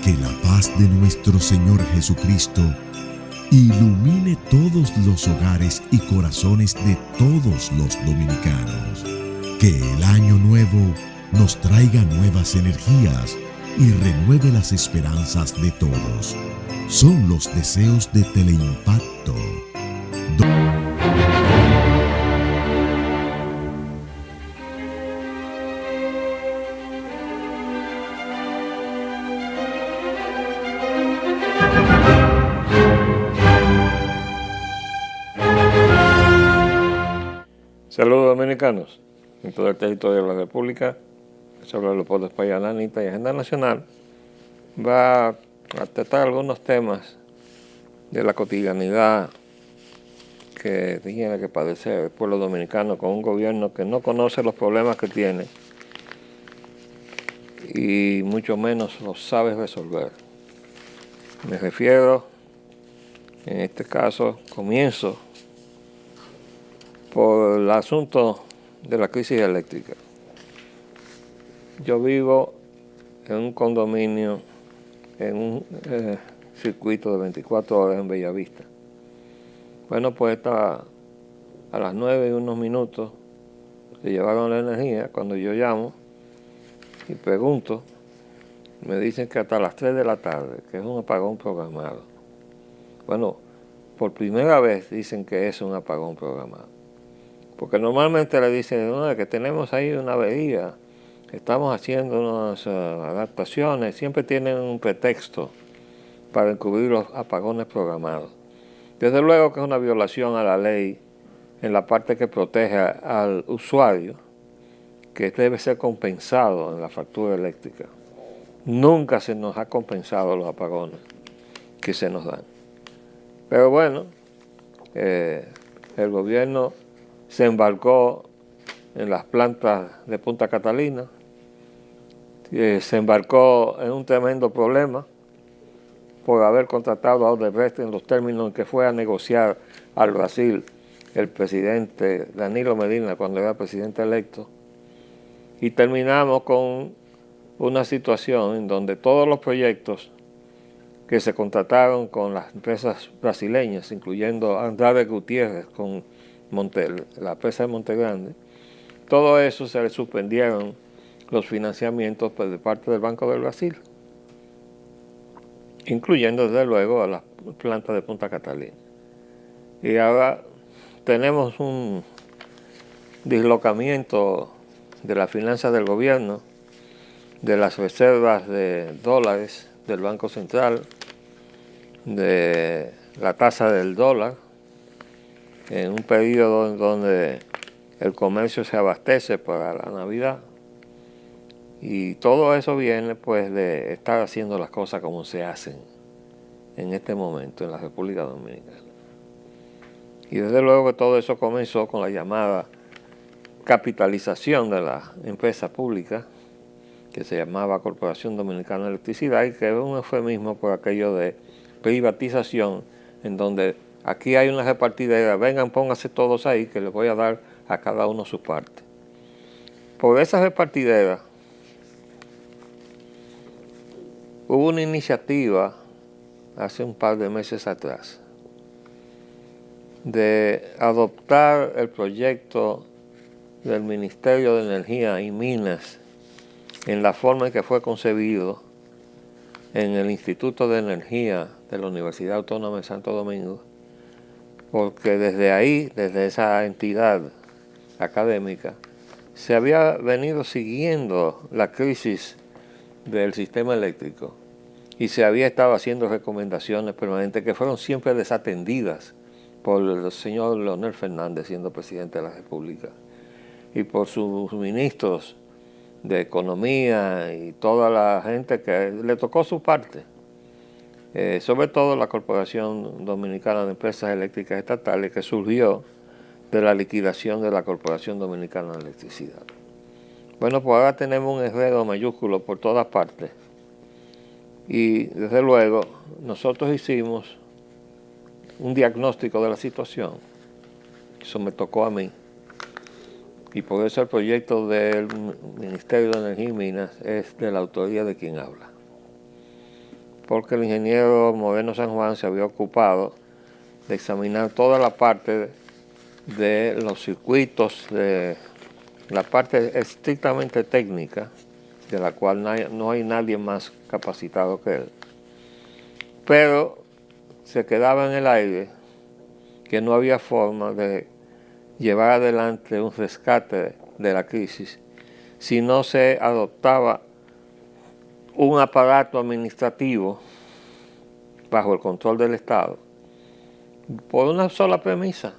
Que la paz de nuestro Señor Jesucristo ilumine todos los hogares y corazones de todos los dominicanos. Que el año nuevo nos traiga nuevas energías y renueve las esperanzas de todos. Son los deseos de Teleimpacto. Saludos dominicanos, en todo el territorio de la República, sobre Leopoldo Espaillat Lalnita y Agenda Nacional, va a tratar algunos temas de la cotidianidad que tiene que padecer el pueblo dominicano con un gobierno que no conoce los problemas que tiene y mucho menos los sabe resolver. Me refiero, en este caso, comienzo por el asunto de la crisis eléctrica. Yo vivo en un condominio, en un circuito de 24 horas en Bellavista. Bueno, pues a las 9 y unos minutos se llevaron la energía. Cuando yo llamo y pregunto, me dicen que hasta las 3 de la tarde, que es un apagón programado. Bueno, por primera vez dicen que es un apagón programado. Porque normalmente le dicen, no, que tenemos ahí una avería, estamos haciendo unas adaptaciones, siempre tienen un pretexto para encubrir los apagones programados. Desde luego que es una violación a la ley en la parte que protege al usuario, que debe ser compensado en la factura eléctrica. Nunca se nos ha compensado los apagones que se nos dan. Pero bueno, el gobierno se embarcó en las plantas de Punta Catalina, se embarcó en un tremendo problema por haber contratado a Odebrecht en los términos en que fue a negociar al Brasil el presidente Danilo Medina cuando era presidente electo, y terminamos con una situación en donde todos los proyectos que se contrataron con las empresas brasileñas, incluyendo Andrade Gutiérrez con la empresa de Monte Grande, todo eso se le suspendieron los financiamientos de parte del Banco del Brasil, incluyendo desde luego a las plantas de Punta Catalina. Y ahora tenemos un dislocamiento de las finanzas del gobierno, de las reservas de dólares del Banco Central, de la tasa del dólar, en un periodo en donde el comercio se abastece para la Navidad. Y todo eso viene pues de estar haciendo las cosas como se hacen en este momento en la República Dominicana. Y desde luego que todo eso comenzó con la llamada capitalización de la empresa pública, que se llamaba Corporación Dominicana de Electricidad, y que es un eufemismo por aquello de privatización, en donde aquí hay una repartidera, vengan, pónganse todos ahí, que les voy a dar a cada uno su parte. Por esa repartidera hubo una iniciativa hace un par de meses atrás de adoptar el proyecto del Ministerio de Energía y Minas en la forma en que fue concebido en el Instituto de Energía de la Universidad Autónoma de Santo Domingo, porque desde ahí, desde esa entidad académica, se había venido siguiendo la crisis del sistema eléctrico y se había estado haciendo recomendaciones permanentes que fueron siempre desatendidas por el señor Leonel Fernández, siendo presidente de la República, y por sus ministros de Economía y toda la gente que le tocó su parte, sobre todo la Corporación Dominicana de Empresas Eléctricas Estatales, que surgió de la liquidación de la Corporación Dominicana de Electricidad. Bueno, pues ahora tenemos un enredo mayúsculo por todas partes. Y desde luego nosotros hicimos un diagnóstico de la situación. Eso me tocó a mí. Y por eso el proyecto del Ministerio de Energía y Minas es de la autoría de quien habla. porque el ingeniero Moreno San Juan se había ocupado de examinar toda la parte de los circuitos, de la parte estrictamente técnica, de la cual no hay nadie más capacitado que él. Pero se quedaba en el aire que no había forma de llevar adelante un rescate de la crisis si no se adoptaba un aparato administrativo bajo el control del Estado por una sola premisa,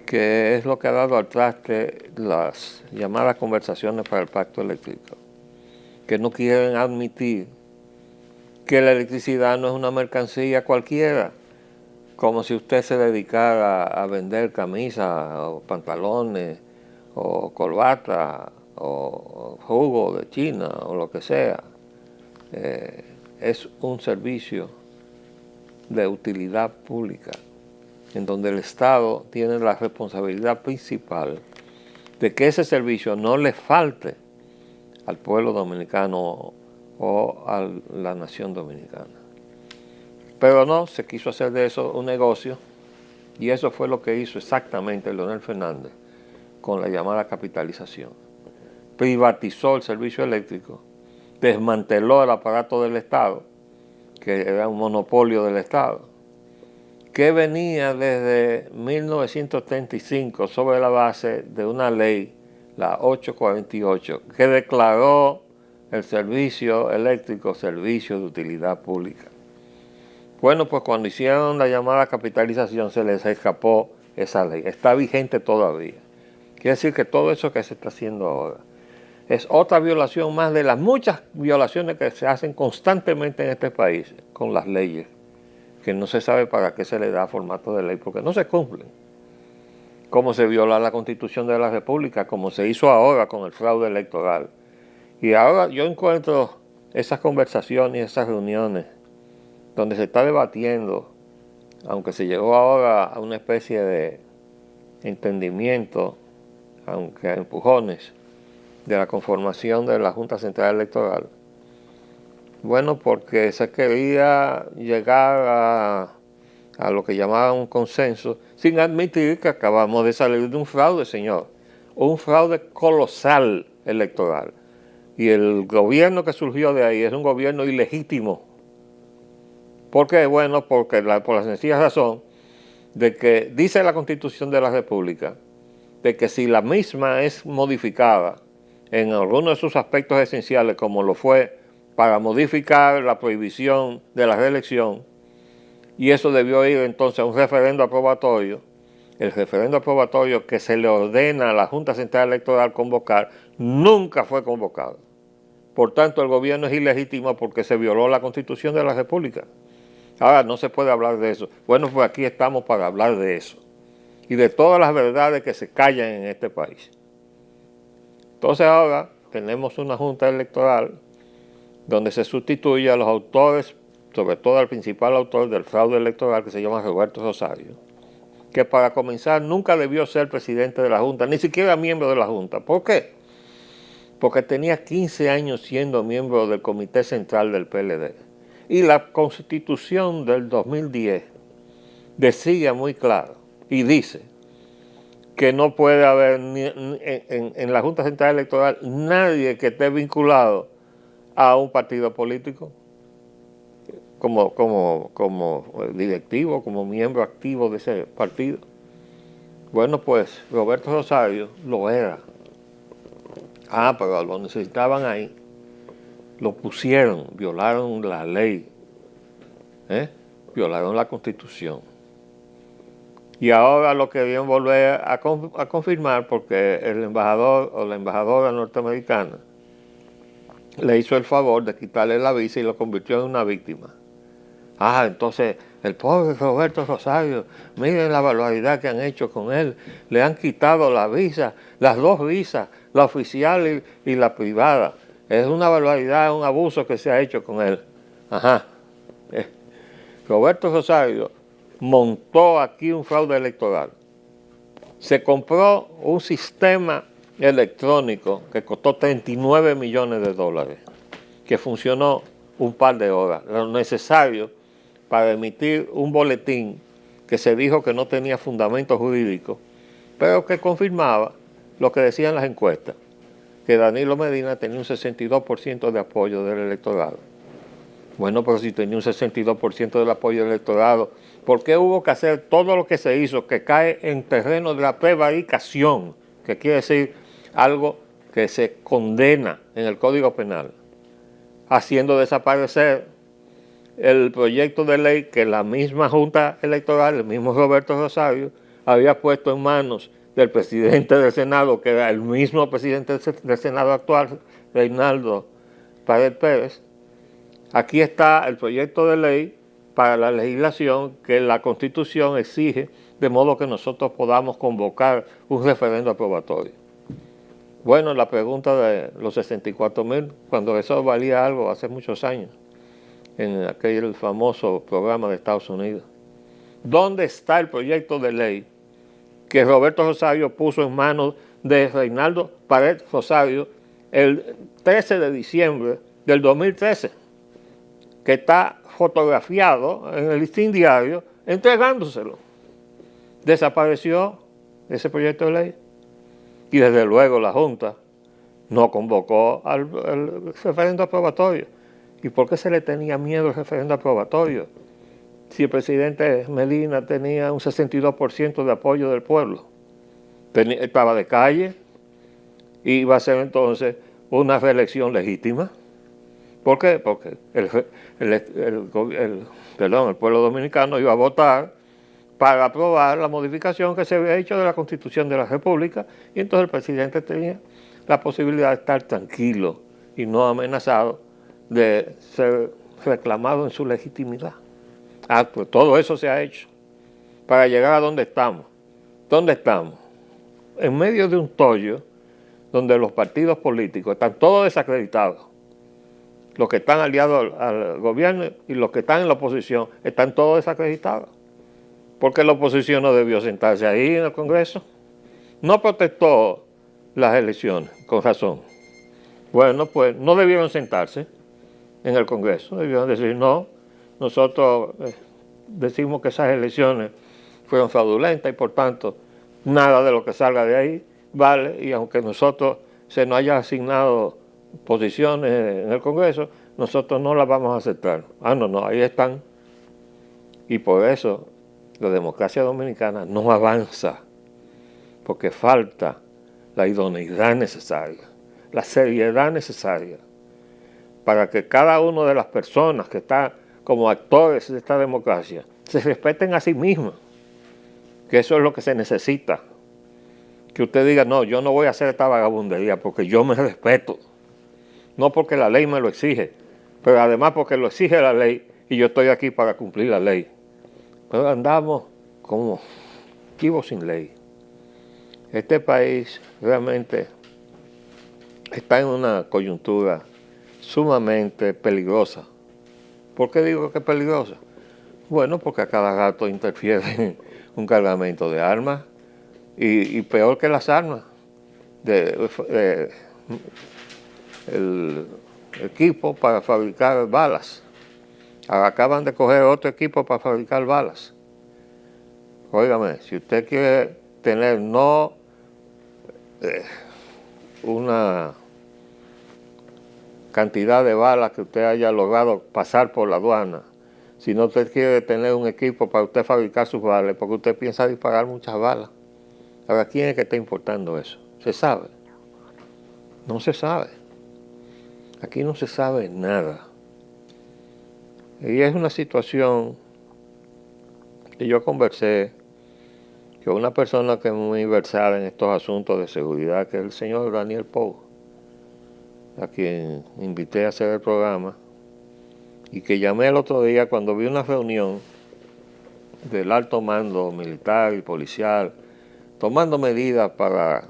que es lo que ha dado al traste las llamadas conversaciones para el pacto eléctrico, que no quieren admitir que la electricidad no es una mercancía cualquiera, como si usted se dedicara a vender camisas o pantalones o corbata o jugo de China o lo que sea. Es un servicio de utilidad pública, en donde el Estado tiene la responsabilidad principal de que ese servicio no le falte al pueblo dominicano o a la nación dominicana. Pero no, se quiso hacer de eso un negocio, y eso fue lo que hizo exactamente Leonel Fernández con la llamada capitalización. Privatizó el servicio eléctrico, desmanteló el aparato del Estado, que era un monopolio del Estado, que venía desde 1935 sobre la base de una ley, la 848, que declaró el servicio eléctrico servicio de utilidad pública. Bueno, pues cuando hicieron la llamada capitalización se les escapó esa ley. Está vigente todavía. Quiere decir que todo eso que se está haciendo ahora es otra violación más de las muchas violaciones que se hacen constantemente en este país con las leyes, que no se sabe para qué se le da formato de ley, porque no se cumplen. Como se viola la Constitución de la República, como se hizo ahora con el fraude electoral. Y ahora yo encuentro esas conversaciones, esas reuniones, donde se está debatiendo, aunque se llegó ahora a una especie de entendimiento, aunque a empujones, de la conformación de la Junta Central Electoral. Bueno, porque se quería llegar a lo que llamaban un consenso, sin admitir que acabamos de salir de un fraude, señor. Un fraude colosal electoral. Y el gobierno que surgió de ahí es un gobierno ilegítimo. ¿Por qué? Bueno, porque por la sencilla razón de que dice la Constitución de la República de que si la misma es modificada en algunos de sus aspectos esenciales, como lo fue para modificar la prohibición de la reelección, y eso debió ir entonces a un referendo aprobatorio, el referendo aprobatorio que se le ordena a la Junta Central Electoral convocar, nunca fue convocado. Por tanto, el gobierno es ilegítimo porque se violó la Constitución de la República. Ahora no se puede hablar de eso. Bueno, pues aquí estamos para hablar de eso y de todas las verdades que se callan en este país. Entonces ahora tenemos una Junta Electoral donde se sustituye a los autores, sobre todo al principal autor del fraude electoral, que se llama Roberto Rosario, que para comenzar nunca debió ser presidente de la Junta, ni siquiera miembro de la Junta. ¿Por qué? Porque tenía 15 años siendo miembro del Comité Central del PLD. Y la Constitución del 2010 decía muy claro, y dice, que no puede haber en la Junta Central Electoral nadie que esté vinculado a un partido político como directivo, como miembro activo de ese partido. Bueno, pues Roberto Rosario lo era. Pero lo necesitaban ahí. Lo pusieron, violaron la ley, violaron la Constitución. Y ahora lo querían volver a confirmar porque el embajador o la embajadora norteamericana le hizo el favor de quitarle la visa y lo convirtió en una víctima. Entonces el pobre Roberto Rosario, miren la barbaridad que han hecho con él. Le han quitado la visa, las dos visas, la oficial y la privada. Es una barbaridad, un abuso que se ha hecho con él. Roberto Rosario montó aquí un fraude electoral. Se compró un sistema electrónico que costó $39 millones, que funcionó un par de horas, lo necesario para emitir un boletín que se dijo que no tenía fundamento jurídico, pero que confirmaba lo que decían las encuestas, que Danilo Medina tenía un 62% de apoyo del electorado. Bueno, pero si tenía un 62% del apoyo del electorado, ¿por qué hubo que hacer todo lo que se hizo, que cae en terreno de la prevaricación, que quiere decir algo que se condena en el Código Penal, haciendo desaparecer el proyecto de ley que la misma Junta Electoral, el mismo Roberto Rosario, había puesto en manos del presidente del Senado, que era el mismo presidente del Senado actual, Reinaldo Paredes Pérez? Aquí está el proyecto de ley para la legislación que la Constitución exige, de modo que nosotros podamos convocar un referendo aprobatorio. Bueno, la pregunta de los 64,000, cuando eso valía algo hace muchos años, en aquel famoso programa de Estados Unidos. ¿Dónde está el proyecto de ley que Roberto Rosario puso en manos de Reinaldo Paredes Rosario el 13 de diciembre del 2013? Que está fotografiado en el Listín Diario, entregándoselo. Desapareció ese proyecto de ley. Y desde luego la Junta no convocó al referendo aprobatorio. ¿Y por qué se le tenía miedo al referendo aprobatorio? Si el presidente Medina tenía un 62% de apoyo del pueblo, estaba de calle, y iba a ser entonces una reelección legítima. ¿Por qué? Porque el pueblo dominicano iba a votar para aprobar la modificación que se había hecho de la Constitución de la República, y entonces el presidente tenía la posibilidad de estar tranquilo y no amenazado de ser reclamado en su legitimidad. Pues todo eso se ha hecho para llegar a donde estamos. ¿Dónde estamos? En medio de un tollo donde los partidos políticos están todos desacreditados. Los que están aliados al gobierno y los que están en la oposición están todos desacreditados. Porque la oposición no debió sentarse ahí en el Congreso. No protestó las elecciones, con razón. Bueno, pues no debieron sentarse en el Congreso. Debieron decir, no, nosotros decimos que esas elecciones fueron fraudulentas y por tanto nada de lo que salga de ahí vale, y aunque nosotros se nos haya asignado posiciones en el Congreso, nosotros no las vamos a aceptar. No, ahí están. Y por eso la democracia dominicana no avanza, porque falta la idoneidad necesaria, la seriedad necesaria, para que cada una de las personas que están como actores de esta democracia se respeten a sí mismos, que eso es lo que se necesita. Que usted diga, no, yo no voy a hacer esta vagabundería porque yo me respeto. No porque la ley me lo exige, pero además porque lo exige la ley y yo estoy aquí para cumplir la ley. Pero andamos como chivos sin ley. Este país realmente está en una coyuntura sumamente peligrosa. ¿Por qué digo que es peligrosa? Bueno, porque a cada rato interfiere un cargamento de armas y peor que las armas, el equipo para fabricar balas. Acaban de coger otro equipo para fabricar balas. Óigame, si usted quiere tener no una cantidad de balas que usted haya logrado pasar por la aduana, si no usted quiere tener un equipo para usted fabricar sus balas, porque usted piensa disparar muchas balas. Ahora, ¿quién es que está importando eso? ¿Se sabe? No se sabe. Aquí no se sabe nada. Y es una situación que yo conversé con una persona que es muy versada en estos asuntos de seguridad, que es el señor Daniel Pou, a quien invité a hacer el programa, y que llamé el otro día cuando vi una reunión del alto mando militar y policial tomando medidas para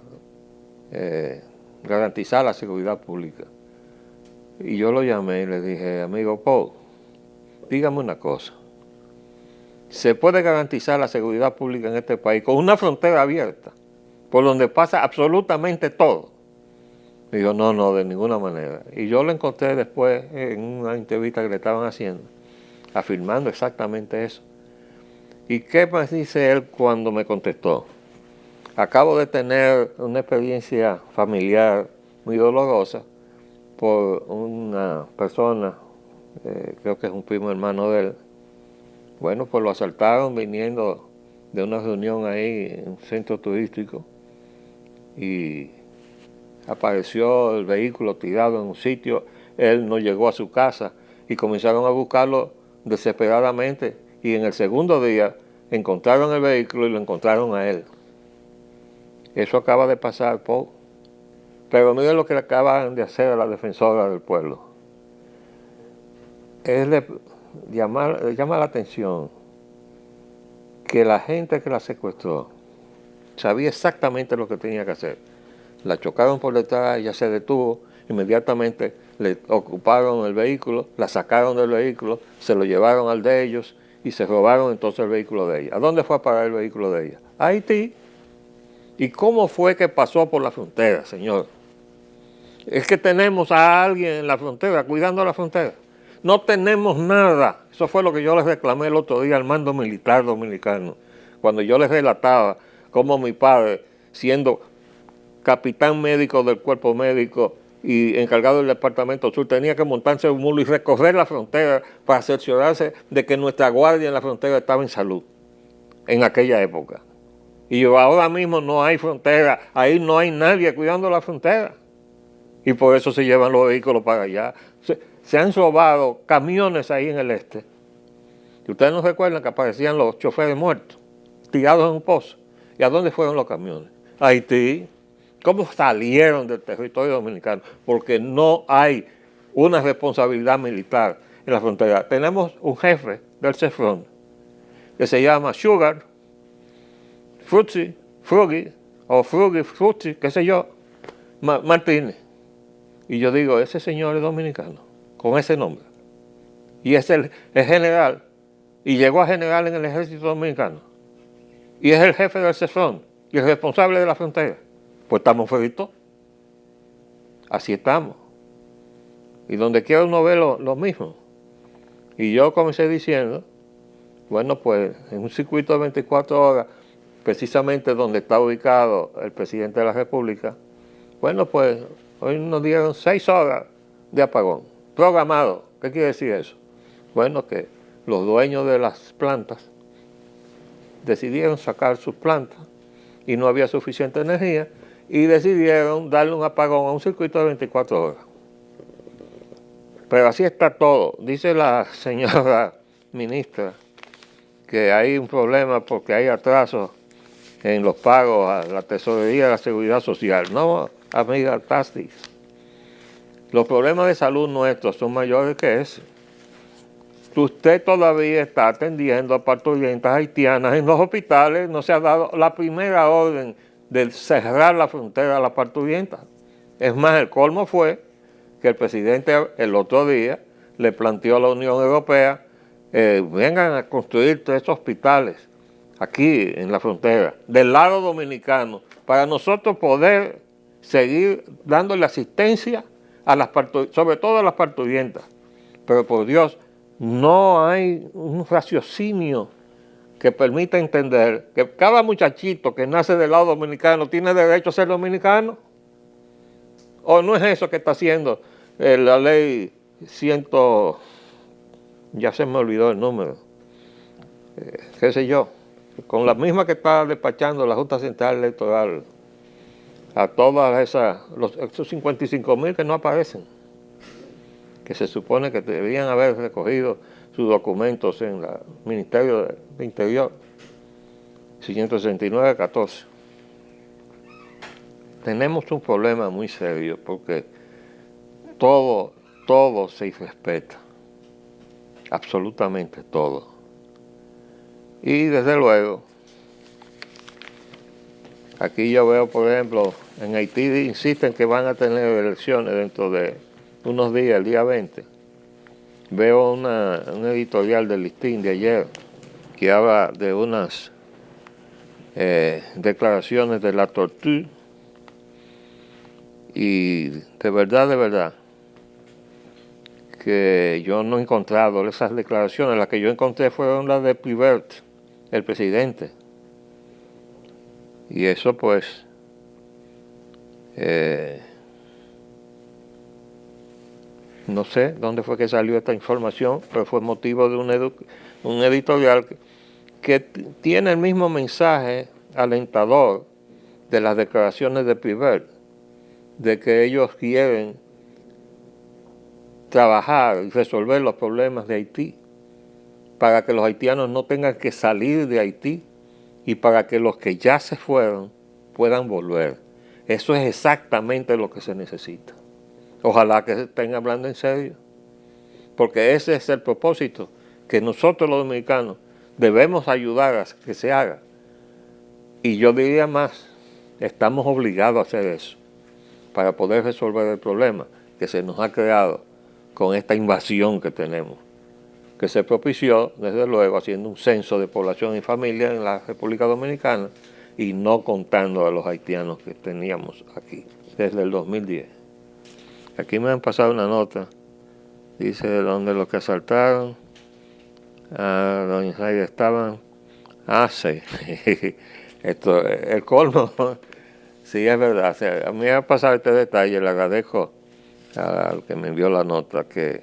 garantizar la seguridad pública. Y yo lo llamé y le dije, amigo Pou, dígame una cosa. ¿Se puede garantizar la seguridad pública en este país con una frontera abierta, por donde pasa absolutamente todo? Me dijo, no, no, de ninguna manera. Y yo lo encontré después en una entrevista que le estaban haciendo, afirmando exactamente eso. ¿Y qué me dice él cuando me contestó? Acabo de tener una experiencia familiar muy dolorosa por una persona, creo que es un primo hermano de él. Bueno, pues lo asaltaron viniendo de una reunión ahí en un centro turístico y apareció el vehículo tirado en un sitio. Él no llegó a su casa y comenzaron a buscarlo desesperadamente, y en el segundo día encontraron el vehículo y lo encontraron a él. Eso acaba de pasar poco. Pero miren lo que le acaban de hacer a la defensora del pueblo. Llama la atención que la gente que la secuestró sabía exactamente lo que tenía que hacer. La chocaron por detrás, ella se detuvo, inmediatamente le ocuparon el vehículo, la sacaron del vehículo, se lo llevaron al de ellos y se robaron entonces el vehículo de ella. ¿A dónde fue a parar el vehículo de ella? A Haití. ¿Y cómo fue que pasó por la frontera, señor? Es que tenemos a alguien en la frontera, cuidando la frontera. No tenemos nada. Eso fue lo que yo les reclamé el otro día al mando militar dominicano, cuando yo les relataba cómo mi padre, siendo capitán médico del cuerpo médico y encargado del departamento sur, tenía que montarse en un mulo y recorrer la frontera para cerciorarse de que nuestra guardia en la frontera estaba en salud en aquella época. Y ahora mismo no hay frontera, ahí no hay nadie cuidando la frontera. Y por eso se llevan los vehículos para allá. Se han robado camiones ahí en el este. Y ustedes no recuerdan que aparecían los choferes muertos, tirados en un pozo. ¿Y a dónde fueron los camiones? A Haití. ¿Cómo salieron del territorio dominicano? Porque no hay una responsabilidad militar en la frontera. Tenemos un jefe del CEFRON que se llama Sugar, Fruggy, qué sé yo, Martínez. Y yo digo, ese señor es dominicano, con ese nombre. Y es el general, y llegó a general en el ejército dominicano. Y es el jefe del CEFRON, y el responsable de la frontera. Pues estamos fritos. Así estamos. Y donde quiera uno ve lo mismo. Y yo comencé diciendo, bueno, pues en un circuito de 24 horas, precisamente donde está ubicado el presidente de la República, bueno, pues hoy nos dieron 6 horas de apagón, programado. ¿Qué quiere decir eso? Bueno, que los dueños de las plantas decidieron sacar sus plantas y no había suficiente energía y decidieron darle un apagón a un circuito de 24 horas. Pero así está todo. Dice la señora ministra que hay un problema porque hay atrasos en los pagos a la tesorería de la seguridad social. No, amiga Tastis. Los problemas de salud nuestros son mayores que ese. Usted todavía está atendiendo a parturientas haitianas en los hospitales. No se ha dado la primera orden de cerrar la frontera a las parturientas. Es más, el colmo fue que el presidente el otro día le planteó a la Unión Europea, vengan a construir 3 hospitales aquí en la frontera, del lado dominicano, para nosotros poder seguir dándole asistencia a las sobre todo a las parturientas. Pero por Dios, no hay un raciocinio que permita entender que cada muchachito que nace del lado dominicano tiene derecho a ser dominicano. ¿O no es eso que está haciendo la ley 100, ya se me olvidó el número, qué sé yo, con la misma que está despachando la Junta Central Electoral a todas esos 55,000 que no aparecen, que se supone que deberían haber recogido sus documentos en el Ministerio de Interior, 669-14. Tenemos un problema muy serio porque todo se irrespeta, absolutamente todo. Y desde luego, aquí yo veo, por ejemplo, en Haití insisten que van a tener elecciones dentro de unos días, el día 20. Veo un editorial del Listín de ayer que habla de unas declaraciones de la Tortue Y de verdad, que yo no he encontrado esas declaraciones. Las que yo encontré fueron las de Prevert, el presidente. Y eso pues no sé dónde fue que salió esta información, pero fue motivo de un editorial que tiene el mismo mensaje alentador de las declaraciones de Prevert, de que ellos quieren trabajar y resolver los problemas de Haití para que los haitianos no tengan que salir de Haití y para que los que ya se fueron puedan volver. Eso es exactamente lo que se necesita. Ojalá que estén hablando en serio, porque ese es el propósito, que nosotros los dominicanos debemos ayudar a que se haga. Y yo diría más, estamos obligados a hacer eso para poder resolver el problema que se nos ha creado con esta invasión que tenemos, que se propició, desde luego, haciendo un censo de población y familia en la República Dominicana y no contando a los haitianos que teníamos aquí desde el 2010. Aquí me han pasado una nota, dice donde los que asaltaron a doña Zaida estaban, sí, esto, el colmo, sí es verdad. O sea, a mí me ha pasado este detalle, le agradezco al que me envió la nota, que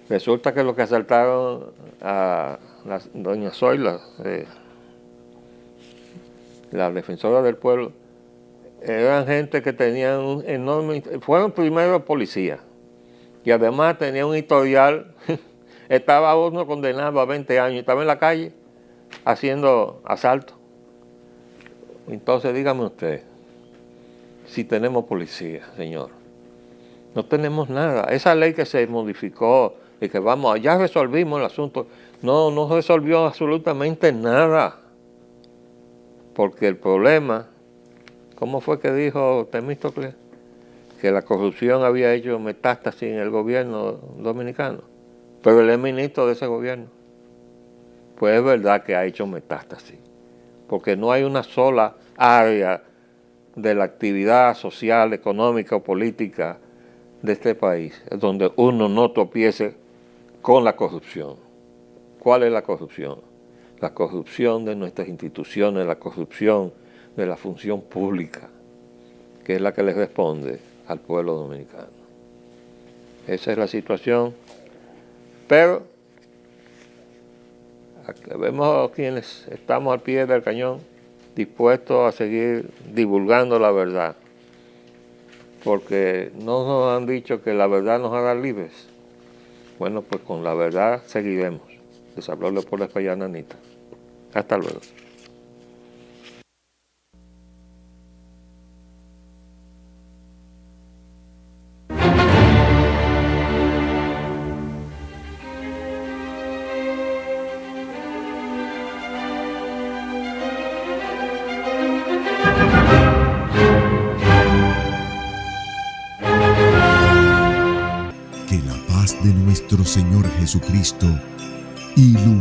resulta que los que asaltaron a doña Zoila, la defensora del pueblo, eran gente que tenían un enorme, fueron primero policías y además tenían un historial. Estaba uno condenado a 20 años y estaba en la calle haciendo asalto. Entonces dígame usted, si tenemos policía, señor, no tenemos nada. Esa ley que se modificó y que vamos, ya resolvimos el asunto, no resolvió absolutamente nada. Porque el problema, ¿cómo fue que dijo Temístocles? Que la corrupción había hecho metástasis en el gobierno dominicano. Pero él es ministro de ese gobierno. Pues es verdad que ha hecho metástasis. Porque no hay una sola área de la actividad social, económica o política de este país donde uno no tropiece con la corrupción. ¿Cuál es la corrupción? La corrupción de nuestras instituciones, la corrupción de la función pública, que es la que le responde al pueblo dominicano. Esa es la situación. Pero vemos quienes estamos al pie del cañón, dispuestos a seguir divulgando la verdad, porque no nos han dicho que la verdad nos hará libres. Bueno, pues con la verdad seguiremos. Les habló Leopoldo Espallana Anita. Hasta luego. Que la paz de nuestro Señor Jesucristo ilumine